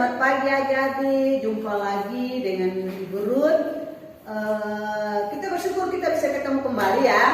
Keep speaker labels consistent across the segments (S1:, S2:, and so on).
S1: selamat pagi adik-adik. Jumpa lagi dengan Ibu Ruth. Kita bersyukur kita bisa ketemu kembali ya.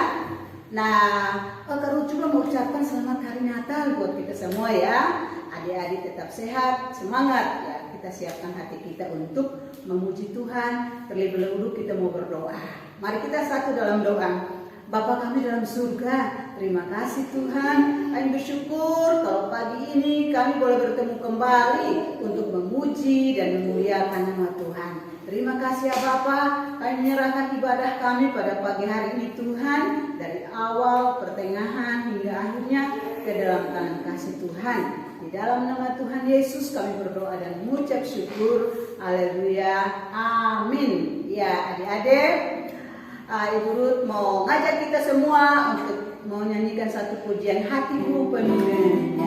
S1: Nah, Kak Ruth juga mau ucapkan selamat hari Natal buat kita semua ya. Adik-adik tetap sehat, semangat ya. Kita siapkan hati kita untuk memuji Tuhan. Terlebih dahulu kita mau berdoa. Mari kita satu dalam doa. Bapa kami dalam surga, terima kasih Tuhan. Kami bersyukur kalau pagi ini kami boleh bertemu kembali untuk memuji dan memuliakan nama Tuhan. Terima kasih ya Bapa, kami menyerahkan ibadah kami pada pagi hari ini Tuhan, dari awal, pertengahan hingga akhirnya ke dalam tangan kasih Tuhan. Di dalam nama Tuhan Yesus kami berdoa dan mengucap syukur. Haleluya, amin. Ya adik-adik, Ibu Ruth mau ngajak kita semua untuk mau nyanyikan satu pujian hatiku penuh dengan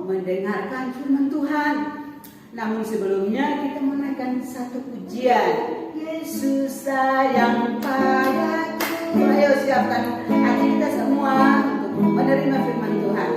S1: mendengarkan firman Tuhan. Namun sebelumnya kita menaikkan satu pujian. Yesus sayang padaku. Ayo siapkan hati kita semua untuk menerima firman Tuhan.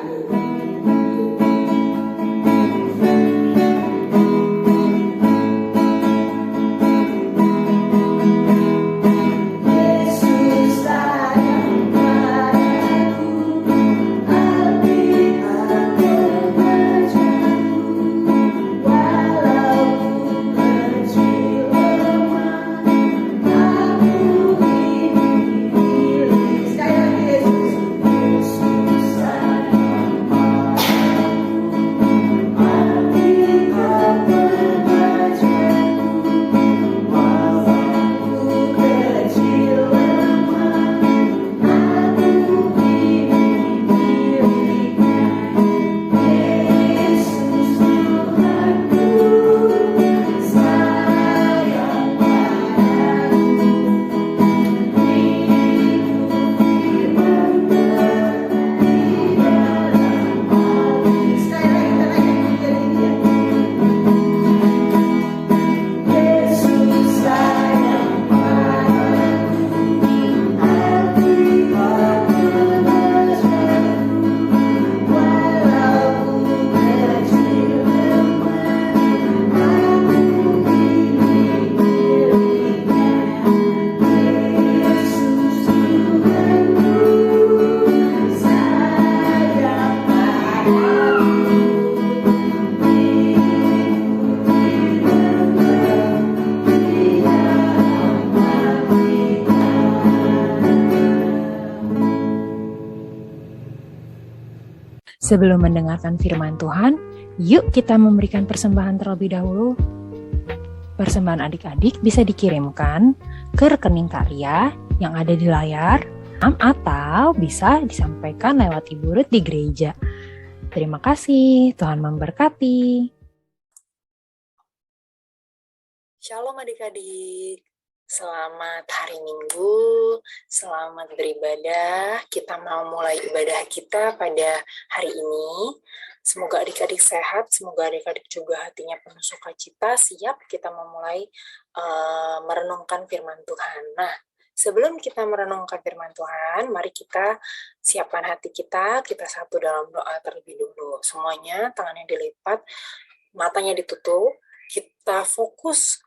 S2: Sebelum mendengarkan firman Tuhan, yuk kita memberikan persembahan terlebih dahulu. Persembahan adik-adik bisa dikirimkan ke rekening karya yang ada di layar atau bisa disampaikan lewat Ibu Ruth di gereja. Terima kasih, Tuhan memberkati.
S3: Shalom adik-adik, selamat hari Minggu, selamat beribadah. Kita mau mulai ibadah kita pada hari ini. Semoga adik-adik sehat, semoga adik-adik juga hatinya penuh sukacita, siap kita memulai merenungkan firman Tuhan. Nah, sebelum kita merenungkan firman Tuhan, mari kita siapkan hati kita satu dalam doa terlebih dulu. Semuanya tangannya dilipat, matanya ditutup, kita fokus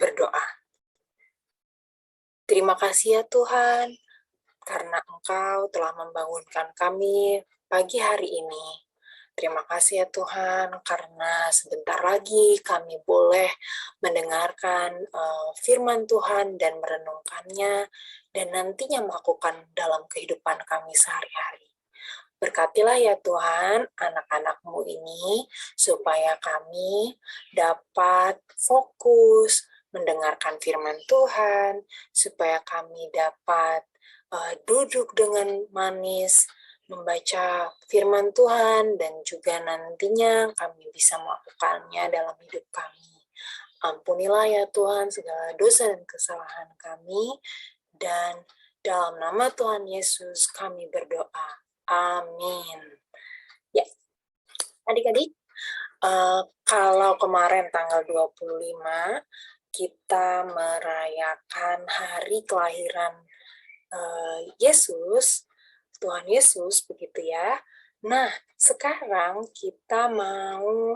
S3: berdoa. Terima kasih ya Tuhan, karena Engkau telah membangunkan kami pagi hari ini. Terima kasih ya Tuhan, karena sebentar lagi kami boleh mendengarkan firman Tuhan dan merenungkannya, dan nantinya melakukan dalam kehidupan kami sehari-hari. Berkatilah ya Tuhan anak-anak-Mu ini, supaya kami dapat fokus mendengarkan firman Tuhan, supaya kami dapat duduk dengan manis, membaca firman Tuhan, dan juga nantinya kami bisa melakukannya dalam hidup kami. Ampunilah ya Tuhan segala dosa dan kesalahan kami, dan dalam nama Tuhan Yesus kami berdoa. Amin. Ya, adik-adik, kalau kemarin tanggal 25 kita merayakan hari kelahiran Yesus, Tuhan Yesus, begitu ya. Nah, sekarang kita mau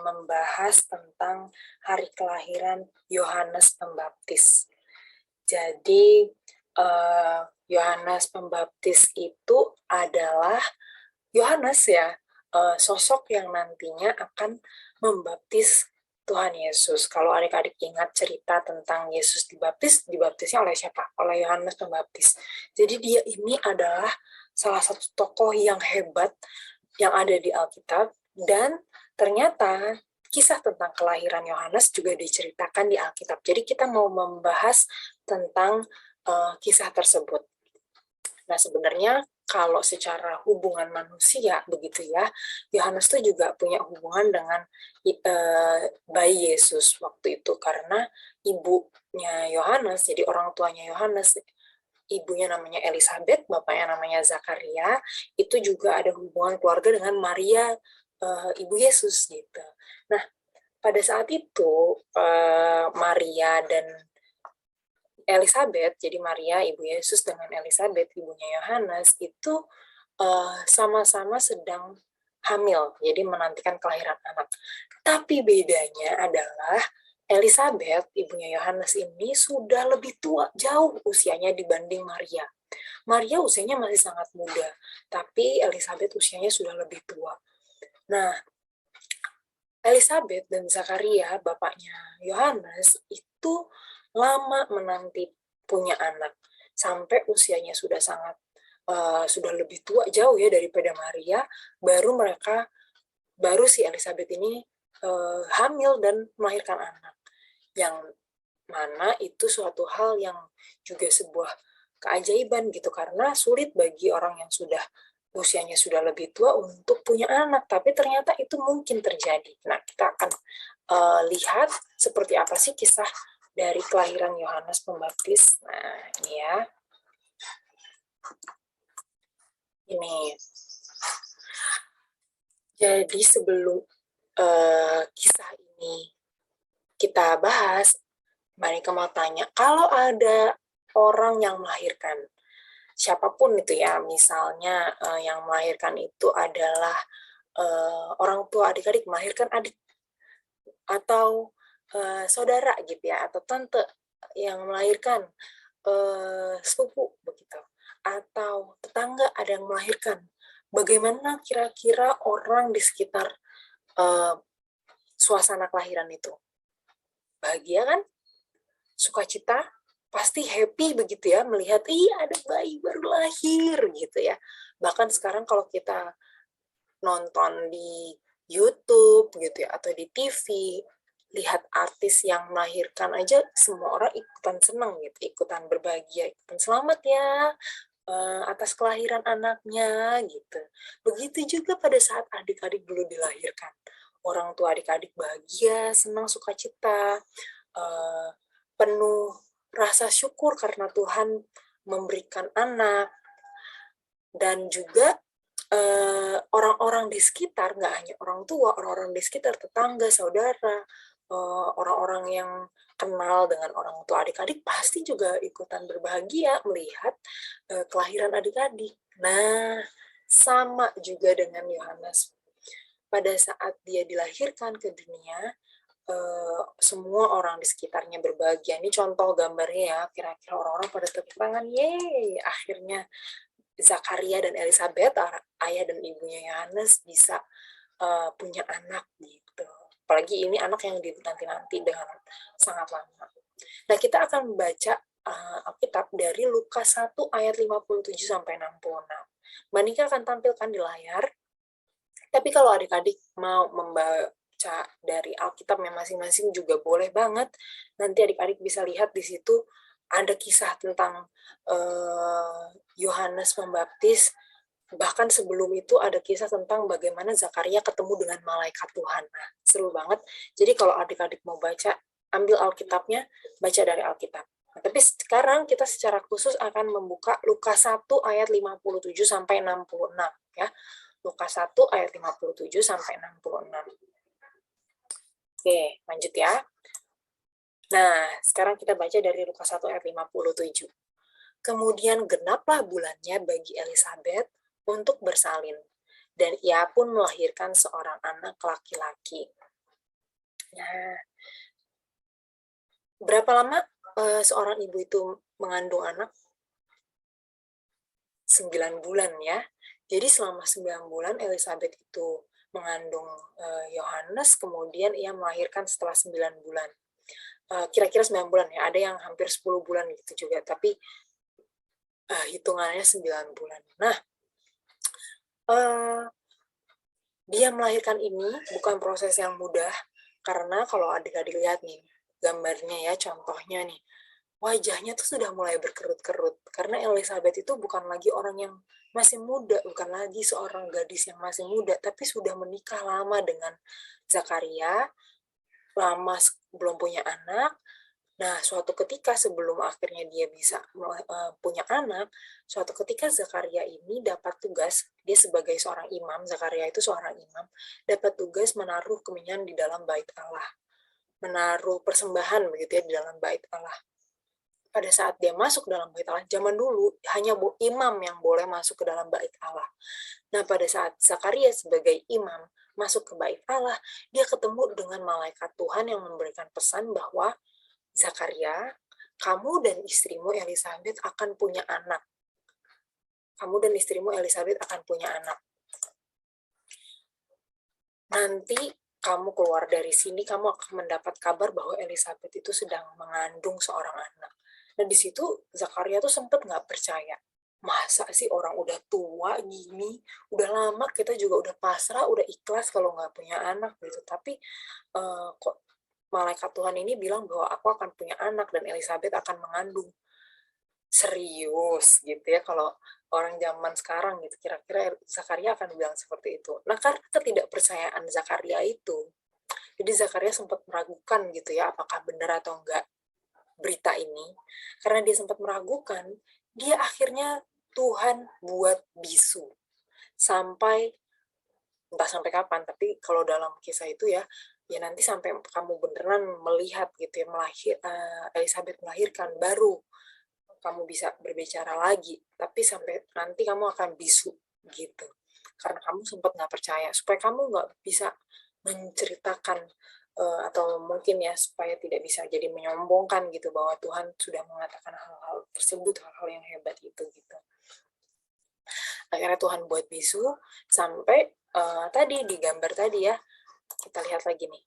S3: membahas tentang hari kelahiran Yohanes Pembaptis. Jadi, Yohanes Pembaptis itu adalah Yohanes ya, sosok yang nantinya akan membaptis Tuhan Yesus. Kalau adik-adik ingat cerita tentang Yesus dibaptisnya oleh siapa? Oleh Yohanes Pembaptis. Jadi dia ini adalah salah satu tokoh yang hebat yang ada di Alkitab, dan ternyata kisah tentang kelahiran Yohanes juga diceritakan di Alkitab. Jadi kita mau membahas tentang kisah tersebut. Nah, sebenarnya kalau secara hubungan manusia begitu ya, Yohanes itu juga punya hubungan dengan bayi Yesus waktu itu, karena ibunya Yohanes, jadi orang tuanya Yohanes, ibunya namanya Elisabeth, bapaknya namanya Zakaria, itu juga ada hubungan keluarga dengan Maria, ibu Yesus gitu. Nah, pada saat itu Maria dan Elisabeth, jadi Maria ibu Yesus dengan Elisabeth ibunya Yohanes itu sama-sama sedang hamil, jadi menantikan kelahiran anak. Tapi bedanya adalah Elisabeth ibunya Yohanes ini sudah lebih tua jauh usianya dibanding Maria. Maria usianya masih sangat muda, tapi Elisabeth usianya sudah lebih tua. Nah, Elisabeth dan Zakaria, bapaknya Yohanes, itu lama menanti punya anak, sampai usianya sudah sangat sudah lebih tua jauh ya daripada Maria, baru si Elisabeth ini hamil dan melahirkan anak, yang mana itu suatu hal yang juga sebuah keajaiban gitu, karena sulit bagi orang yang usianya sudah lebih tua untuk punya anak, tapi ternyata itu mungkin terjadi. Nah, kita akan lihat seperti apa sih kisah dari kelahiran Yohanes Pembaptis. Nah, ini ya. Ini. Jadi sebelum kisah ini kita bahas, Mbak Nika mau tanya, kalau ada orang yang melahirkan, siapapun itu ya, misalnya yang melahirkan itu adalah orang tua adik-adik melahirkan adik, atau saudara gitu ya, atau tante yang melahirkan sepupu begitu, atau tetangga ada yang melahirkan. Bagaimana kira-kira orang di sekitar suasana kelahiran itu? Bahagia kan? Sukacita? Pasti happy begitu ya, melihat ada bayi baru lahir gitu ya. Bahkan sekarang kalau kita nonton di YouTube gitu ya, atau di TV, lihat artis yang melahirkan aja semua orang ikutan seneng gitu, ikutan berbahagia, ikutan selamat ya atas kelahiran anaknya gitu. Begitu juga pada saat adik-adik dulu dilahirkan. Orang tua adik-adik bahagia, senang, sukacita, penuh rasa syukur karena Tuhan memberikan anak, dan juga orang-orang di sekitar, nggak hanya orang tua, orang-orang di sekitar, tetangga, saudara, orang-orang yang kenal dengan orang tua adik-adik pasti juga ikutan berbahagia melihat kelahiran adik-adik. Nah, sama juga dengan Yohanes. Pada saat dia dilahirkan ke dunia, semua orang di sekitarnya berbahagia. Ini contoh gambarnya ya, kira-kira orang-orang pada tepuk tangan, yeay, akhirnya Zakaria dan Elizabeth, ayah dan ibunya Yohanes, bisa punya anak gitu. Apalagi ini anak yang dinanti-nanti dengan sangat lama. Nah, kita akan membaca Alkitab dari Lukas 1 ayat 57 sampai 66. Mbak Nika akan tampilkan di layar. Tapi kalau adik-adik mau membaca dari Alkitabnya masing-masing juga boleh banget. Nanti adik-adik bisa lihat di situ ada kisah tentang Yohanes Pembaptis. Bahkan sebelum itu ada kisah tentang bagaimana Zakaria ketemu dengan malaikat Tuhan. Nah, seru banget. Jadi kalau adik-adik mau baca, ambil Alkitabnya, baca dari Alkitab. Nah, tapi sekarang kita secara khusus akan membuka Lukas 1 ayat 57 sampai 66 ya. Lukas 1 ayat 57 sampai 66. Oke, lanjut ya. Nah, sekarang kita baca dari Lukas 1 ayat 57. Kemudian genaplah bulannya bagi Elizabeth untuk bersalin, dan ia pun melahirkan seorang anak laki-laki. Nah, berapa lama seorang ibu itu mengandung anak? 9 bulan ya. Jadi selama 9 bulan Elizabeth itu mengandung Yohanes, kemudian ia melahirkan setelah 9 bulan. Kira-kira 9 bulan ya, ada yang hampir 10 bulan gitu juga, tapi hitungannya 9 bulan. Nah, dia melahirkan ini bukan proses yang mudah, karena kalau adik-adik lihat nih, gambarnya ya, contohnya nih, wajahnya tuh sudah mulai berkerut-kerut, karena Elizabeth itu bukan lagi orang yang masih muda, bukan lagi seorang gadis yang masih muda, tapi sudah menikah lama dengan Zakaria, lama belum punya anak. Nah, suatu ketika sebelum akhirnya dia bisa punya anak, suatu ketika Zakaria ini dapat tugas, dia sebagai seorang imam, Zakaria itu seorang imam, dapat tugas menaruh kemenyan di dalam bait Allah, menaruh persembahan begitu ya di dalam bait Allah. Pada saat dia masuk dalam bait Allah, zaman dulu hanya imam yang boleh masuk ke dalam bait Allah. Nah, pada saat Zakaria sebagai imam masuk ke bait Allah, dia ketemu dengan malaikat Tuhan yang memberikan pesan bahwa Zakaria, kamu dan istrimu Elizabeth akan punya anak. Kamu dan istrimu Elizabeth akan punya anak. Nanti kamu keluar dari sini, kamu akan mendapat kabar bahwa Elizabeth itu sedang mengandung seorang anak. Dan di situ Zakaria tuh sempat nggak percaya. Masa sih orang udah tua gini, udah lama kita juga udah pasrah, udah ikhlas kalau nggak punya anak gitu. Tapi kok malaikat Tuhan ini bilang bahwa aku akan punya anak dan Elizabeth akan mengandung. Serius gitu ya, kalau orang zaman sekarang gitu, kira-kira Zakaria akan bilang seperti itu. Nah, karena ketidakpercayaan Zakaria itu, jadi Zakaria sempat meragukan gitu ya, apakah benar atau enggak berita ini. Karena dia sempat meragukan, dia akhirnya Tuhan buat bisu. Entah sampai kapan, tapi kalau dalam kisah itu ya nanti sampai kamu beneran melihat gitu ya, Elizabeth melahirkan, baru kamu bisa berbicara lagi, tapi sampai nanti kamu akan bisu gitu, karena kamu sempat nggak percaya, supaya kamu nggak bisa menceritakan atau mungkin ya supaya tidak bisa jadi menyombongkan gitu bahwa Tuhan sudah mengatakan hal-hal tersebut, hal-hal yang hebat itu gitu. Akhirnya Tuhan buat bisu sampai tadi di gambar tadi ya, kita lihat lagi nih,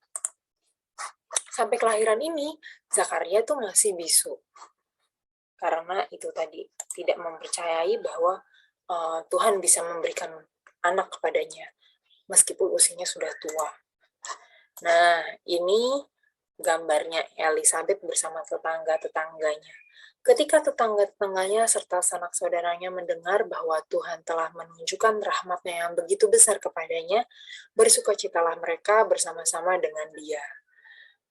S3: sampai kelahiran ini Zakaria tuh masih bisu karena itu tadi tidak mempercayai bahwa Tuhan bisa memberikan anak kepadanya meskipun usianya sudah tua. Nah, ini gambarnya Elizabeth bersama tetangga-tetangganya. Ketika tetangga-tetangganya serta sanak saudaranya mendengar bahwa Tuhan telah menunjukkan rahmat-Nya yang begitu besar kepadanya, bersukacitalah mereka bersama-sama dengan dia.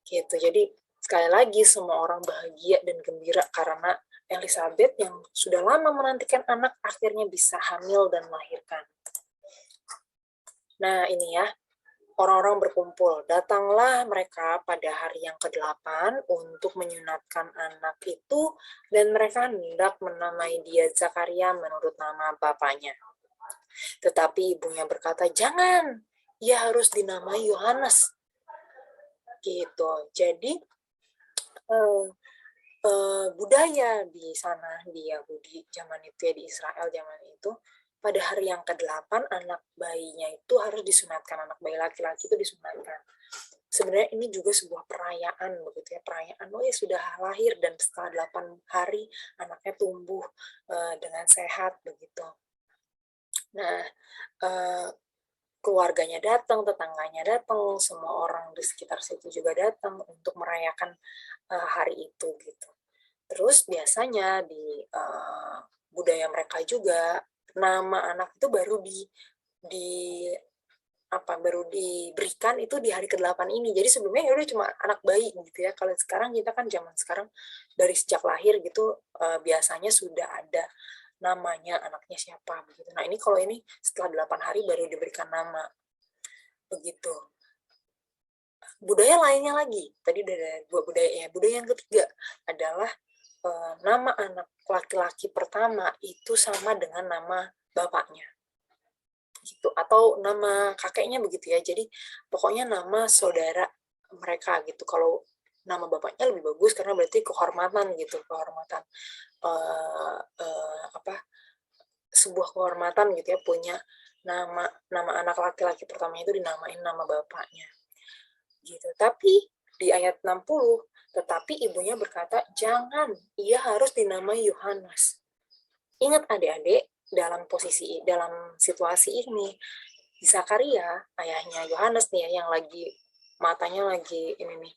S3: Gitu. Jadi sekali lagi semua orang bahagia dan gembira karena Elizabeth yang sudah lama menantikan anak akhirnya bisa hamil dan melahirkan. Nah, ini ya, orang-orang berkumpul. Datanglah mereka pada hari yang ke-8 untuk menyunatkan anak itu, dan mereka hendak menamai dia Zakaria menurut nama bapaknya. Tetapi ibunya berkata, jangan, ia harus dinamai Yohanes. Gitu. Jadi, budaya di sana, di Yahudi zaman itu ya, di Israel zaman itu, pada hari yang ke-8 anak bayinya itu harus disunatkan, anak bayi laki-laki itu disunatkan. Sebenarnya ini juga sebuah perayaan begitu ya, perayaan ya sudah lahir dan setelah 8 hari anaknya tumbuh dengan sehat begitu. Nah, keluarganya datang, tetangganya datang, semua orang di sekitar situ juga datang untuk merayakan hari itu gitu. Terus biasanya di budaya mereka juga nama anak itu baru baru diberikan itu di hari ke-8 ini. Jadi sebelumnya ya udah cuma anak bayi gitu ya. Kalau sekarang kita kan zaman sekarang dari sejak lahir gitu biasanya sudah ada namanya, anaknya siapa begitu. Nah, ini kalau ini setelah 8 hari baru diberikan nama. Begitu. Budaya lainnya lagi. Tadi udah ada 2 budaya ya. Budaya yang ketiga adalah nama anak laki-laki pertama itu sama dengan nama bapaknya. Gitu, atau nama kakeknya begitu ya. Jadi pokoknya nama saudara mereka gitu. Kalau nama bapaknya lebih bagus karena berarti kehormatan gitu, kehormatan sebuah kehormatan gitu ya, punya nama anak laki-laki pertamanya itu dinamain nama bapaknya. Gitu. Tapi di ayat 60, tetapi ibunya berkata, jangan, ia harus dinamai Yohanes. Ingat adik-adik, dalam situasi ini, Zakaria, ayahnya Yohanes nih ya, yang lagi matanya lagi ini nih,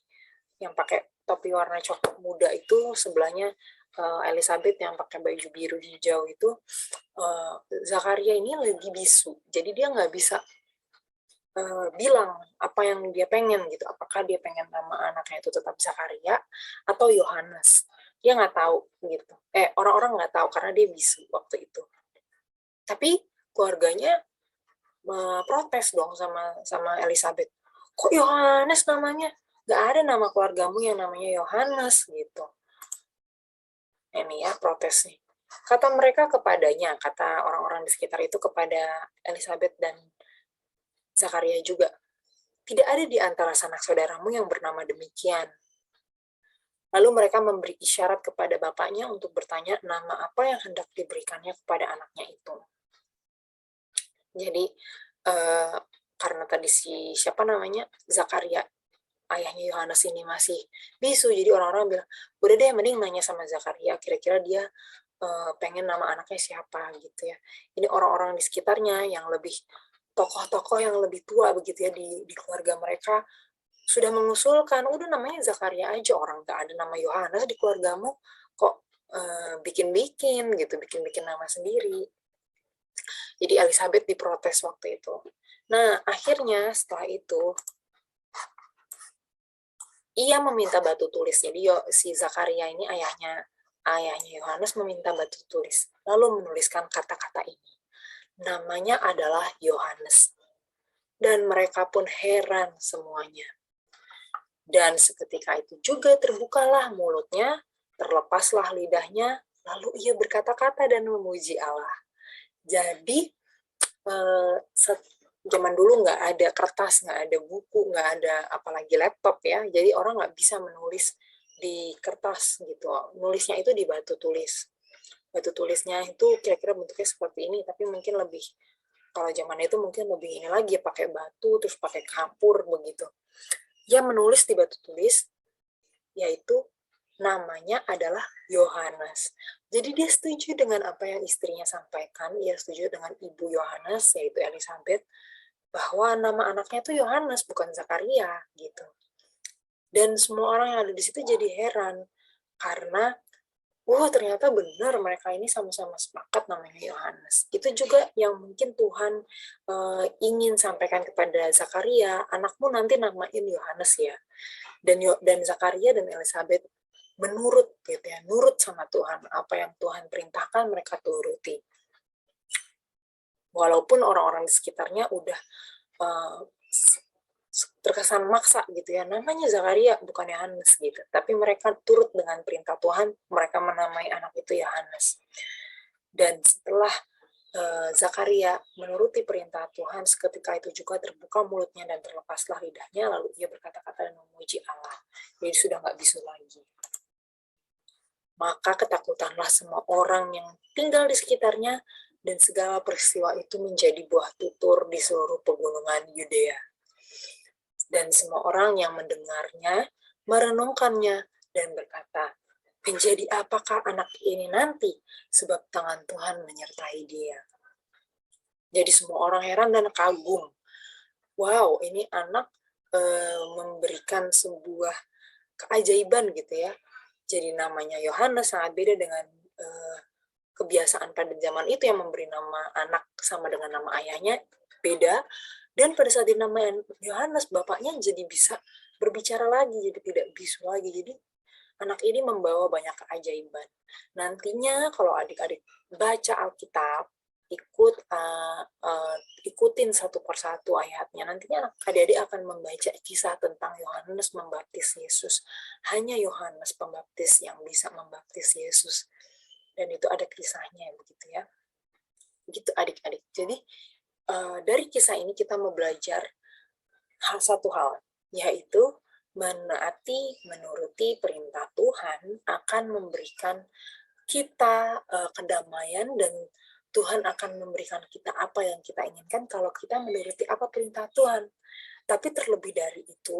S3: yang pakai topi warna coklat muda itu, sebelahnya Elizabeth yang pakai baju biru hijau itu, Zakaria ini lagi bisu, jadi dia nggak bisa bilang apa yang dia pengen gitu, apakah dia pengen nama anaknya itu tetap Zakaria atau Yohanes. Dia nggak tahu gitu. Orang-orang nggak tahu karena dia bisu waktu itu. Tapi keluarganya protes dong sama Elizabeth. Kok Yohanes namanya? Nggak ada nama keluargamu yang namanya Yohanes gitu. Ini ya protes nih. Kata mereka kepadanya, kata orang-orang di sekitar itu kepada Elizabeth dan Zakaria juga, tidak ada di antara sanak saudaramu yang bernama demikian. Lalu mereka memberi isyarat kepada bapaknya untuk bertanya nama apa yang hendak diberikannya kepada anaknya itu. Jadi, karena tadi Zakaria, ayahnya Yohanes ini masih bisu, jadi orang-orang bilang, udah deh mending nanya sama Zakaria, kira-kira dia pengen nama anaknya siapa gitu ya. Ini orang-orang di sekitarnya yang lebih tokoh-tokoh yang lebih tua begitu ya di keluarga mereka sudah mengusulkan, udah namanya Zakaria aja, orang gak ada nama Yohanes di keluargamu, kok bikin-bikin gitu, bikin-bikin nama sendiri. Jadi Elizabeth diprotes waktu itu. Nah, akhirnya setelah itu, ia meminta batu tulis. Jadi si Zakaria ini ayahnya Yohanes meminta batu tulis, lalu menuliskan kata-kata ini. Namanya adalah Yohanes. Dan mereka pun heran semuanya. Dan seketika itu juga terbukalah mulutnya, terlepaslah lidahnya, lalu ia berkata-kata dan memuji Allah. Jadi, zaman dulu nggak ada kertas, nggak ada buku, nggak ada apalagi laptop ya, jadi orang nggak bisa menulis di kertas gitu. Nulisnya itu di batu tulis. Batu tulisnya itu kira-kira bentuknya seperti ini, tapi mungkin lebih, kalau zaman itu mungkin lebih ini lagi, pakai batu, terus pakai kapur begitu. Dia menulis di batu tulis, yaitu namanya adalah Yohanes. Jadi dia setuju dengan apa yang istrinya sampaikan, dia setuju dengan ibu Yohanes, yaitu Elizabeth, bahwa nama anaknya itu Yohanes, bukan Zakaria, gitu. Dan semua orang yang ada di situ jadi heran, karena ternyata benar mereka ini sama-sama sepakat namanya Yohanes. Itu juga yang mungkin Tuhan ingin sampaikan kepada Zakaria, anakmu nanti namain Yohanes ya. Dan Zakaria dan Elizabeth menurut gitu ya, nurut sama Tuhan, apa yang Tuhan perintahkan mereka turuti. Walaupun orang-orang di sekitarnya udah terkesan maksa gitu ya, namanya Zakaria bukan Yohanes gitu, tapi mereka turut dengan perintah Tuhan, mereka menamai anak itu Yohanes. Dan setelah Zakaria menuruti perintah Tuhan, seketika itu juga terbuka mulutnya dan terlepaslah lidahnya, lalu ia berkata-kata dan memuji Allah. Jadi sudah nggak bisu lagi. Maka ketakutanlah semua orang yang tinggal di sekitarnya, dan segala peristiwa itu menjadi buah tutur di seluruh pegunungan Yudea. Dan semua orang yang mendengarnya merenungkannya dan berkata, menjadi apakah anak ini nanti, sebab tangan Tuhan menyertai dia. Jadi semua orang heran dan kagum. Wow, ini anak memberikan sebuah keajaiban gitu ya. Jadi namanya Yohanes sangat beda dengan kebiasaan pada zaman itu yang memberi nama anak sama dengan nama ayahnya, beda. Dan pada saat dinamakan Yohanes, bapaknya jadi bisa berbicara lagi, jadi tidak bisu lagi. Jadi anak ini membawa banyak keajaiban. Nantinya kalau adik-adik baca Alkitab, ikutin satu persatu ayatnya, nantinya adik-adik akan membaca kisah tentang Yohanes membaptis Yesus. Hanya Yohanes pembaptis yang bisa membaptis Yesus. Dan itu ada kisahnya begitu ya. Begitu adik-adik. Jadi dari kisah ini kita mau belajar satu hal, yaitu menuruti perintah Tuhan akan memberikan kita kedamaian, dan Tuhan akan memberikan kita apa yang kita inginkan kalau kita menuruti apa perintah Tuhan. Tapi terlebih dari itu,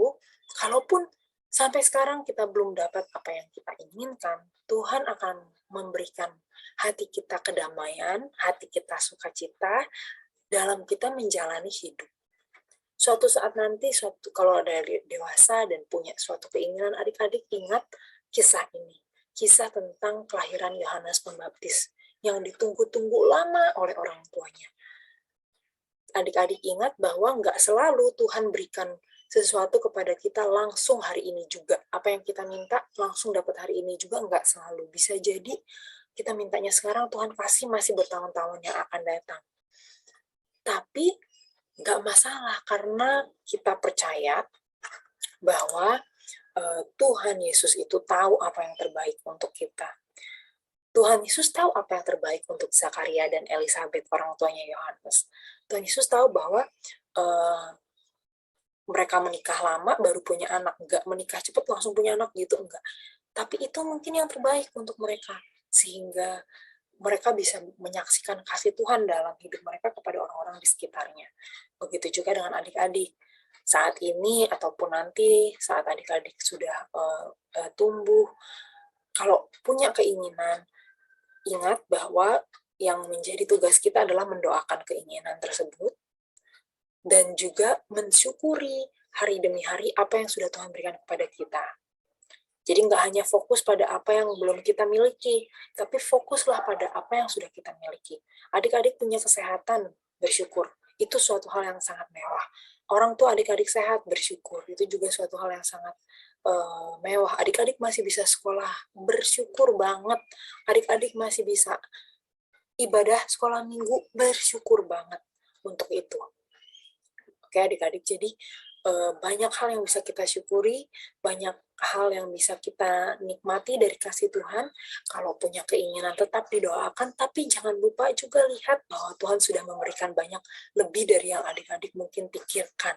S3: kalaupun sampai sekarang kita belum dapat apa yang kita inginkan, Tuhan akan memberikan hati kita kedamaian, hati kita sukacita dalam kita menjalani hidup. Suatu saat nanti, kalau ada dewasa dan punya suatu keinginan, adik-adik ingat kisah ini. Kisah tentang kelahiran Yohanes Pembaptis yang ditunggu-tunggu lama oleh orang tuanya. Adik-adik ingat bahwa nggak selalu Tuhan berikan sesuatu kepada kita langsung hari ini juga. Apa yang kita minta langsung dapat hari ini juga, nggak selalu. Bisa jadi kita mintanya sekarang, Tuhan kasih masih bertahun-tahun yang akan datang. Tapi nggak masalah, karena kita percaya bahwa Tuhan Yesus itu tahu apa yang terbaik untuk kita. Tuhan Yesus tahu apa yang terbaik untuk Zakaria dan Elizabeth, orang tuanya Yohanes. Tuhan Yesus tahu bahwa mereka menikah lama baru punya anak, nggak menikah cepat langsung punya anak gitu, enggak. Tapi itu mungkin yang terbaik untuk mereka, sehingga mereka bisa menyaksikan kasih Tuhan dalam hidup mereka kepada orang-orang di sekitarnya. Begitu juga dengan adik-adik. Saat ini ataupun nanti saat adik-adik sudah tumbuh, kalau punya keinginan, ingat bahwa yang menjadi tugas kita adalah mendoakan keinginan tersebut dan juga mensyukuri hari demi hari apa yang sudah Tuhan berikan kepada kita. Jadi nggak hanya fokus pada apa yang belum kita miliki, tapi fokuslah pada apa yang sudah kita miliki. Adik-adik punya kesehatan, bersyukur. Itu suatu hal yang sangat mewah. Orang tua adik-adik sehat, bersyukur. Itu juga suatu hal yang sangat mewah. Adik-adik masih bisa sekolah, bersyukur banget. Adik-adik masih bisa ibadah sekolah minggu, bersyukur banget untuk itu. Oke adik-adik, jadi banyak hal yang bisa kita syukuri, banyak hal yang bisa kita nikmati dari kasih Tuhan. Kalau punya keinginan tetap didoakan, tapi jangan lupa juga lihat bahwa Tuhan sudah memberikan banyak lebih dari yang adik-adik mungkin pikirkan.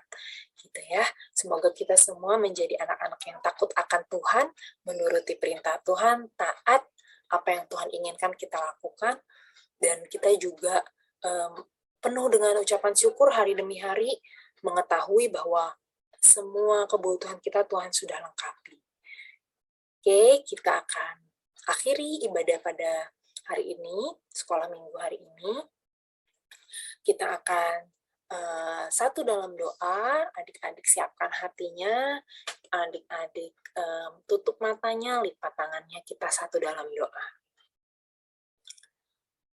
S3: Gitu ya. Semoga kita semua menjadi anak-anak yang takut akan Tuhan, menuruti perintah Tuhan, taat apa yang Tuhan inginkan kita lakukan, dan kita juga penuh dengan ucapan syukur hari demi hari, mengetahui bahwa semua kebutuhan kita Tuhan sudah lengkapi. Oke, kita akan akhiri ibadah pada hari ini, sekolah minggu hari ini. Kita akan satu dalam doa. Adik-adik siapkan hatinya, adik-adik tutup matanya, lipat tangannya, kita satu dalam doa.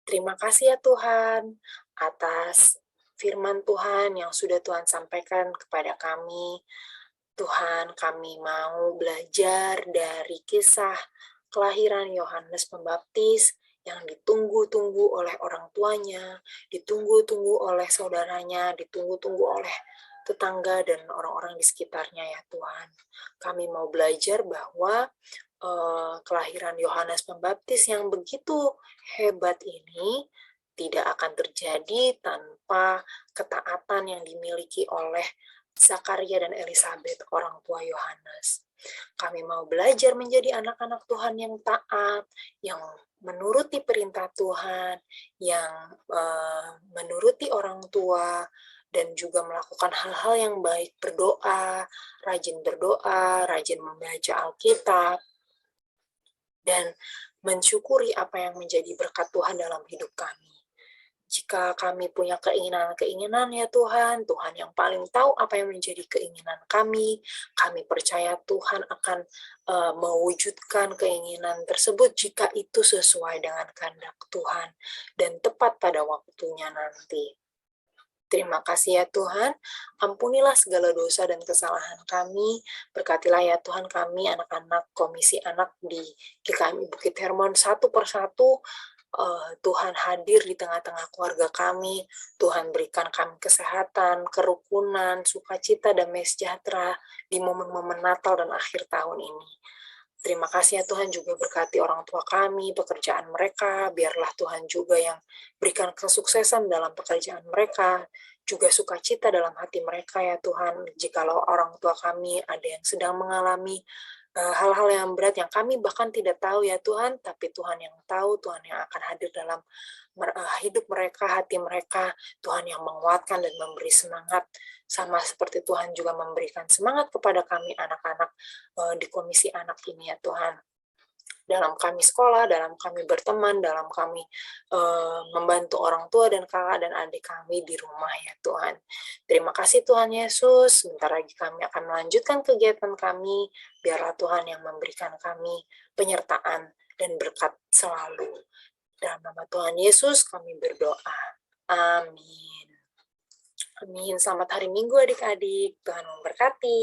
S3: Terima kasih ya Tuhan atas firman Tuhan yang sudah Tuhan sampaikan kepada kami. Tuhan, kami mau belajar dari kisah kelahiran Yohanes Pembaptis yang ditunggu-tunggu oleh orang tuanya, ditunggu-tunggu oleh saudaranya, ditunggu-tunggu oleh tetangga dan orang-orang di sekitarnya ya Tuhan. Kami mau belajar bahwa kelahiran Yohanes Pembaptis yang begitu hebat ini tidak akan terjadi tanpa ketaatan yang dimiliki oleh Zakaria dan Elisabeth, orang tua Yohanes. Kami mau belajar menjadi anak-anak Tuhan yang taat, yang menuruti perintah Tuhan, yang menuruti orang tua, dan juga melakukan hal-hal yang baik, berdoa, rajin membaca Alkitab, dan mensyukuri apa yang menjadi berkat Tuhan dalam hidup kami. Jika kami punya keinginan-keinginan ya Tuhan, Tuhan yang paling tahu apa yang menjadi keinginan kami percaya Tuhan akan mewujudkan keinginan tersebut jika itu sesuai dengan kehendak Tuhan dan tepat pada waktunya nanti. Terima kasih ya Tuhan, ampunilah segala dosa dan kesalahan kami, berkatilah ya Tuhan kami anak-anak Komisi Anak di GKMI Bukit Hermon satu persatu. Tuhan hadir di tengah-tengah keluarga kami, Tuhan berikan kami kesehatan, kerukunan, sukacita, damai sejahtera di momen-momen Natal dan akhir tahun ini. Terima kasih ya Tuhan, juga berkati orang tua kami, pekerjaan mereka, biarlah Tuhan juga yang berikan kesuksesan dalam pekerjaan mereka, juga sukacita dalam hati mereka ya Tuhan. Jikalau orang tua kami ada yang sedang mengalami hal-hal yang berat yang kami bahkan tidak tahu ya Tuhan, tapi Tuhan yang tahu, Tuhan yang akan hadir dalam hidup mereka, hati mereka, Tuhan yang menguatkan dan memberi semangat, sama seperti Tuhan juga memberikan semangat kepada kami anak-anak di Komisi Anak ini ya Tuhan. Dalam kami sekolah, dalam kami berteman, dalam kami membantu orang tua dan kakak dan adik kami di rumah ya Tuhan. Terima kasih Tuhan Yesus, sebentar lagi kami akan melanjutkan kegiatan kami, biarlah Tuhan yang memberikan kami penyertaan dan berkat selalu. Dalam nama Tuhan Yesus kami berdoa. Amin. Amin. Selamat hari Minggu adik-adik. Tuhan memberkati.